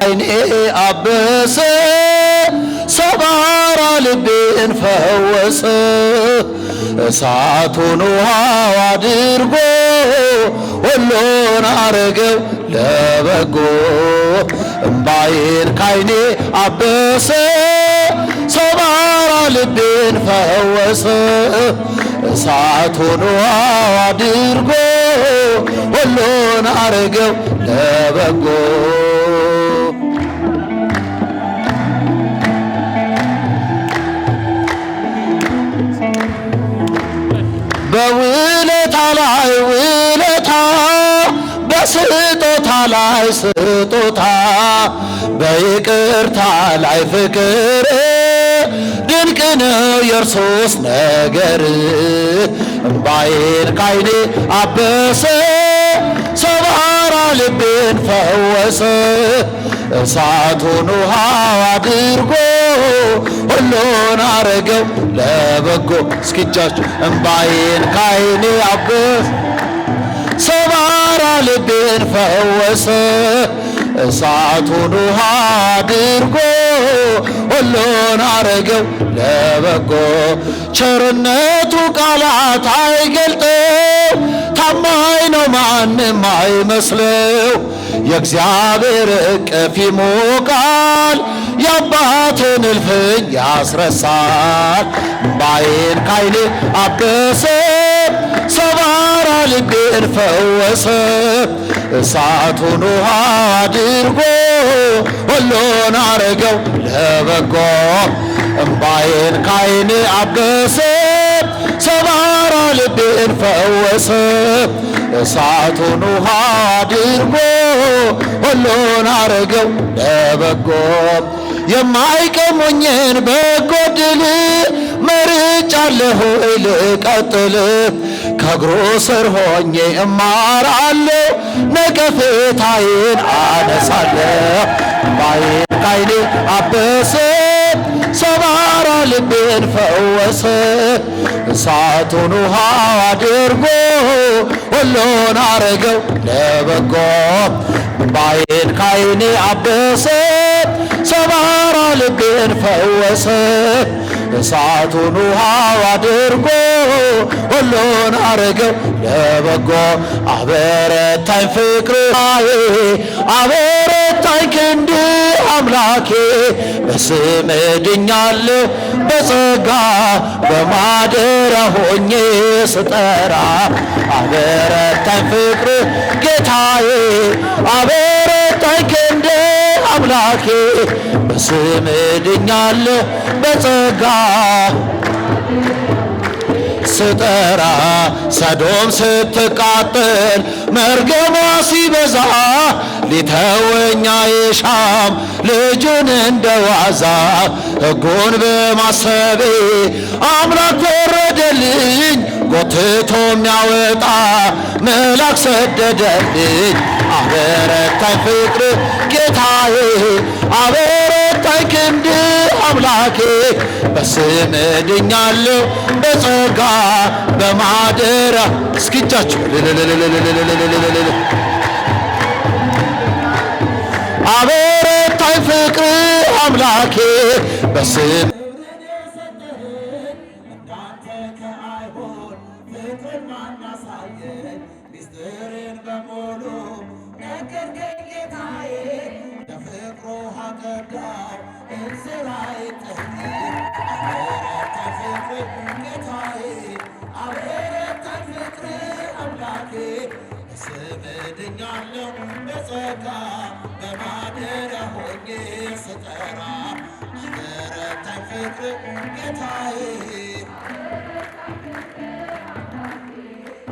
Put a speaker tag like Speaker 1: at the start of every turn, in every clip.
Speaker 1: አይኔ አበሰ ሰባራ ልቤን ፈወሰ እሳቱን ውሃው አድርጎ ሁሉን አረገው ለበጎ እምባዬን ካይኔ አበሰ ሰባራ ልቤን ፈወሰ እሳቱን ውሃው አድርጎ ሁሉን አረገው ለበጎ በውለታ ላይ ውለታ በስጦታ ላይ ስጦታ በይቅርታ ላይ ፍቅር ድንቅ ነው የእርሱስ ነገር እምባዬን ካይኔ አበሰ ሰባራ ልቤን ፈወሰ እሳቱን ውሃ አድርጎ ሁሉን አረገው ለበጎ እስኪጃችሁ እምባዬን ካይኔ አበሰ ሰባራ ልቤን ፈወሰ እሳቱን ውሃ አድርጎ ሁሉን አረገው ለበጎ ቸርነቱ ቃላት አይገልጠው ታማኝ ነው ማንም አይመስለው የእግዚአብሔር እቅፍ ይሞቃል የአባትን እልፍኝ ያስረሳል እምባዬን ካይኔ አበሰ ሰባራ ልቤን ፈወሰ እሳቱን ውሃ አድርጎ ሁሉን አረገው ለበጎ እምባዬን ካይኔ አበሰ ሰባራ ልቤን ፈወሰ እሳቱን ውሃ አድርጎ ሁሉን አረገው ለበጎ የማይቀሙኝን በጎ ድል መርጫለሁ ልቀጥል ከእግሩ ስር ሆኜ እማራለሁ ነቀፌታዬን አነሳለሁ እምባዬን ካይኔ አበሰ ሰባራ ልቤን ፈወሰ እሳቱን ውሃ አድርጎ ሁሉን አረገው ለበጎ እምባዬን ካይኔ አበሰ ሰባራ ልቤን ፈወሰ እሳቱን ውሃ አድርጎ ሁሉን አረገው ለበጎ አበረታኝ ፍቅርህ አበረታኝ ክንድ አምላኬ በስምህ ድኛለሁ በጸጋ በማደሪያ ሆኜ ስጠራ አበረታኝ ፍቅርህ ጌታዬ አበረታኝ ክንድ አምላኬ በስምህ ድኛለሁ በጸጋ ስጠራ ሰዶም ስትቃጠል መርገሟ ሲበዛ ሊተወኛ የሻም ልጁን እንደዋዛ ሕጉን በማሰቤ አምላክ ወረደልኝ ጎትቶ የሚያወጣ መልአክ ሰደደልኝ አበረታኝ ፍቅር ጌታዬ አበረታኝ ክንድ አምላኬ በስምህ ድኛለሁ በጸጋ በማደሪያ እስኪጃችሁ አበረታኝ ፍቅር አምላኬ በስምህ
Speaker 2: ድኛለሁ በጸጋ በማደሪያ ሆኜ ስጠራ አበረታኝ ፍቅር ጌታዬ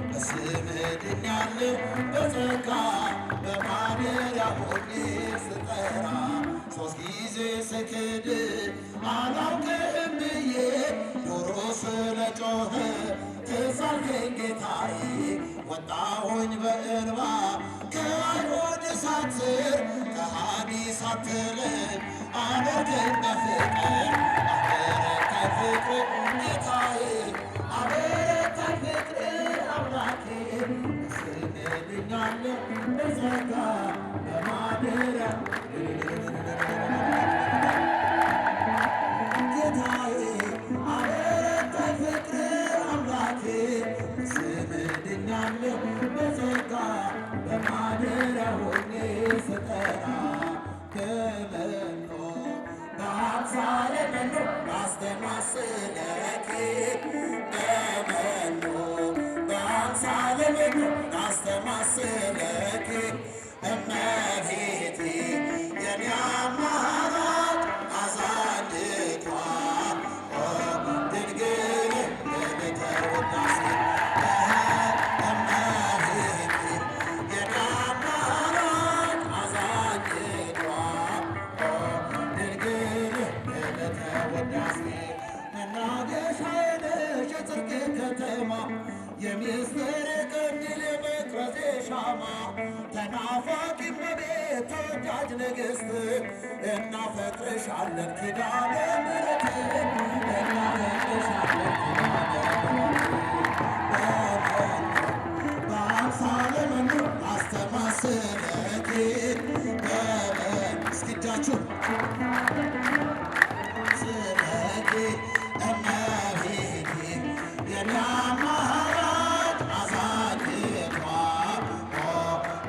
Speaker 2: በስምህ ድኛለሁ በጸጋ በማደሪያ ሆኜ ስጠራ ሦስት ጊዜ ስክድ አላውቅም ብዬ ጆሮ ስለጮኸ ትዝ አልከኝ ጌታዬ ወጣሁኝ በእንባ ከአይሁድ እሳት ስር ከሃዲ ሳትለኝ አኖርከኝ በፍቅር አበረታኝ ፍቅር ጌታዬ አበረታኝ ፍቅር አምላኬ በስምህ ድኛለሁ በጸጋ በማደሪያ ድኛለሁ በጸጋ በማደሪያው ሆኜ ስጠራ ከመኖ በአምሳለ መኖ አስተማስለኪ በመኖ በአምሳለ መኖ አስተማስለኪ እመቤቴ የኔ አማራጭ አዛልቷ ድንግል ገነተ ውዳሴ እመቤቴ የኔ አማራጭ አዛልቷ ድንግል ገነተ ውዳሴ መናገሻዬ ነሽ የጽድቅ ከተማ የሚስጥር ቀንዲል የመቅረዜ ሻማ ተናፋቂ እመቤት ተወዳጅ ንግሥት እናፈቅርሻለን ኪዳነ ምሕረት እናፈቅርሻለን በአምሳለ መኖ አስተማስለኪ እስኪ እጃችሁ ስለኪ እመቤቴ የኔ አማራጭ አዛኝቷ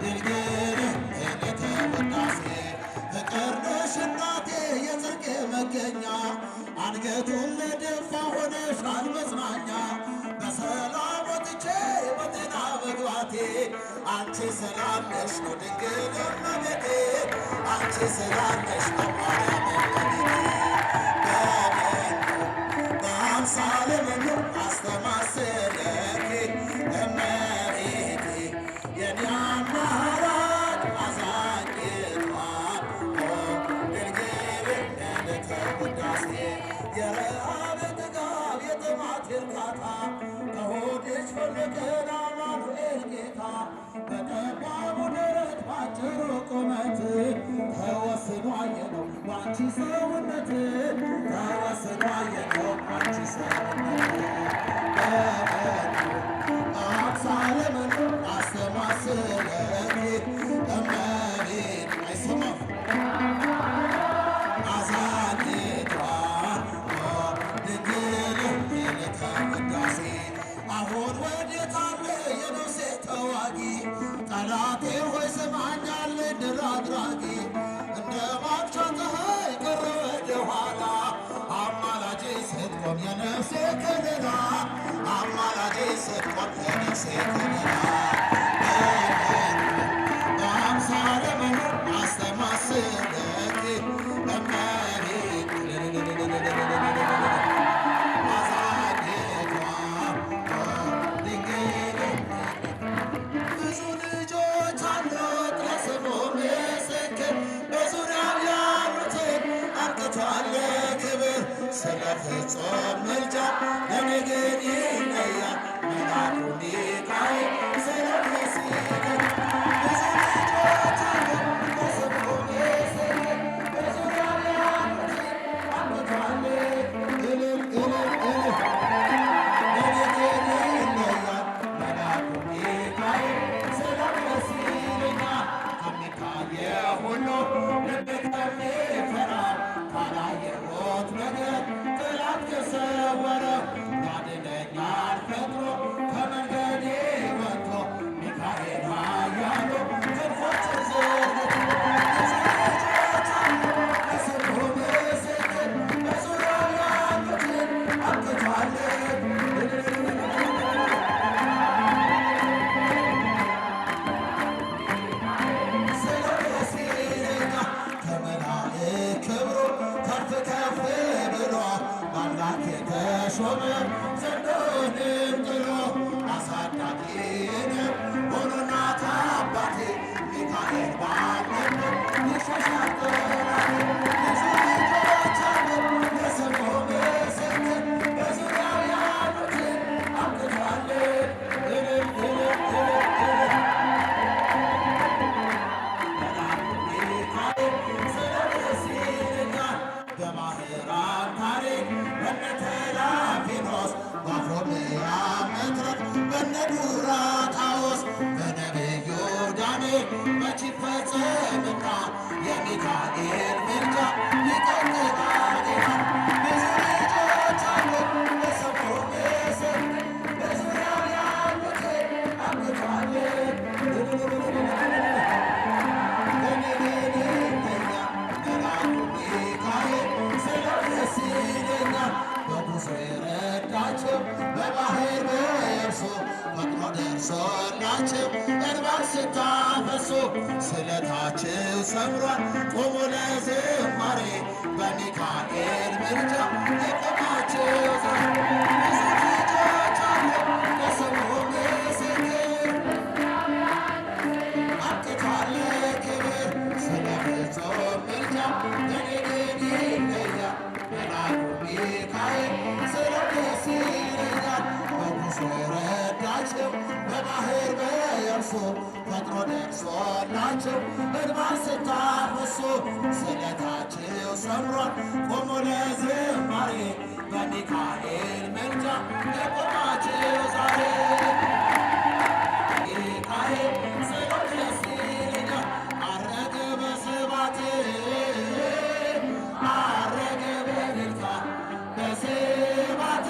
Speaker 2: ድንግል ገነተ ውዳሴ ፍቅር ነሽ እናቴ የጽድቅ መገኛ አንገቱን ለደፋ ሆነሻል መጽናኛ በሰላም ወጥቼ በጤና መግባቴ አንቺ ስላለሽ ነው ድንግል እመቤቴ አንቺ ስላለሽ ነው ማርያም እመቤቴ በአምሳለ መኖ አስተማስለኪ እመቤቴ የኔ አማራጭ አዛኝቷ ድንግል ገነተ ውዳሴ የረሃብ ጥጋብ የጥማት እርካታ ከሆድሽ ፈለቀን አማኑኤል ጌታ በጠባቡ ደረት ባጭሩ ቁመት ተወስኖ አየነው ባንቺ ሰውነት ተወስኖ አየነው ባንቺ ሰውነት አምሳለ መኖ አስተማስለኪ እመቤቴ አይሰማም አዛኝቷ ድንግል ገነተ ውዳሴ አሁን ወዴት አለ የነፍሴ ተዋጊ ጠላቴ ሆይ ስማኛል ድል አድራጊ እንደ ማምሻ ፀሐይ ቀረ ወደ ኋላ አማላጄ ስትቆም የነፍሴ ከለላ አማላጄ ስትቆም የነፍሴ ከለላ በአምሳለ መኖ አስተማስለኪ እመቤቴ አዛኝቷ ድንግል ብዙ ልጆች አሉት ለስሙ ምስክር በዙሪያው ያሉትን አብቅቷል ክብር ስለ ፍጹም ምልጃ ለኔ ግን ይለያል መልአኩ ሚካኤል ስለኔ ሲል ብዙ ልጆች አሉት ለስሙ ምስክር በዙሪያው ያሉትን አብቅቷል እልል እልል እልል ለኔ ግን ይለያል መልአኩ ሚካኤል ስለኔ ሲለኛል ከሚታየው ሁሉ ልቤ ከሚፈራው ካላየሁት ነገር ጠላት ከሰወረው ያድነኛል ፈጥኖ ከመንገዴ ወጥቶ ሚካኤል ኃያሉ ክንፎቹን ዘርግቶ ብዙ ልጆች አሉ ለስሙ ምስክር በዙሪያው ያሉትን አብቅቷል ስለኔ ሲለኛል ከመላእክት ክብሩ ከፍ ከፍ ብሎ በአምላክ የተሾመ ዘንዶንም ጥሎ አሳዳጊንም ሆኖ እናት አባቴ ሚካኤል ባለበት ይሸሻል ጠላቴ ብዙ ልጆች አሉ ለስሙ ምስክር በዙሪያው ያሉትን አብቅቷል እልል እልል እልል እልል ሚካኤል ስለኔ ሲለኛል በማህራን ታሪክ በነ ተላፊኖስ በአፍሮምያ መድረክ በነ ዱራታዎስ በነቢዩ ዳንኤል መች ይፈጸምና የሚካኤል ምልጃ ይቀጥላል ጌታ ብዙ ልጆች አሉ ለስሙ ምስክር በዙሪያው ያሉትን ደርሶላቸው እንባን ስታፈሱ ስለታችሁ ሰምሯል ቆሞ ለዝማሬ በሚካኤል ምልጃ የቆማችሁ በባህር በየብሱ ፈጥኖ ደርሶላቸው እንባን ስታፈሱ ስለታችሁ ሰምሯል ቆሞ ለዝማሬ በሚካኤል ምልጃ የቆማችሁ ዛሬ ሚካኤል ጸሎት ደስ ይለኛል አረገ በስብሐት አረገ በእልልታ በስብሐት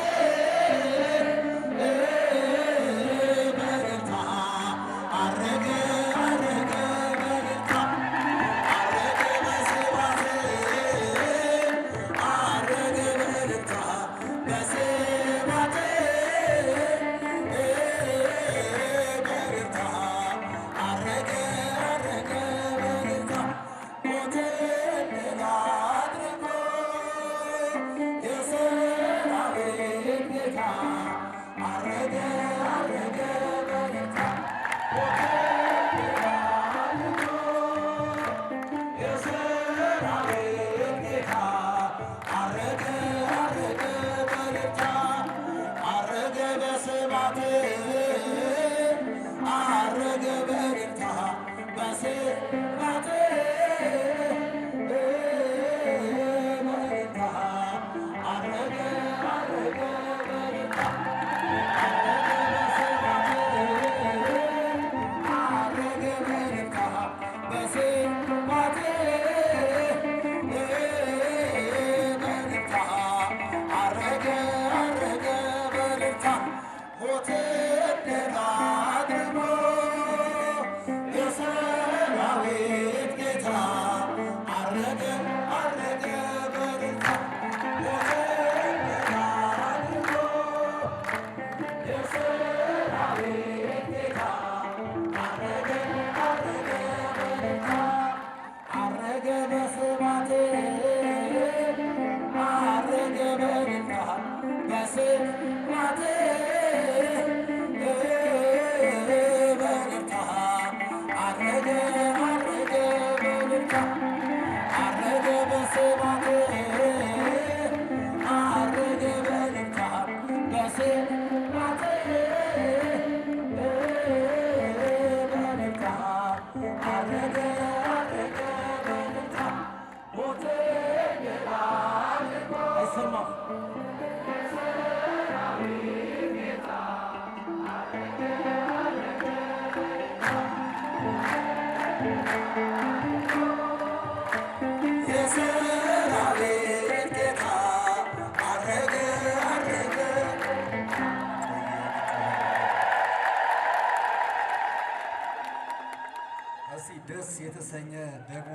Speaker 3: ደስ የተሰኘ ደግሞ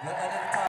Speaker 3: በእልልታ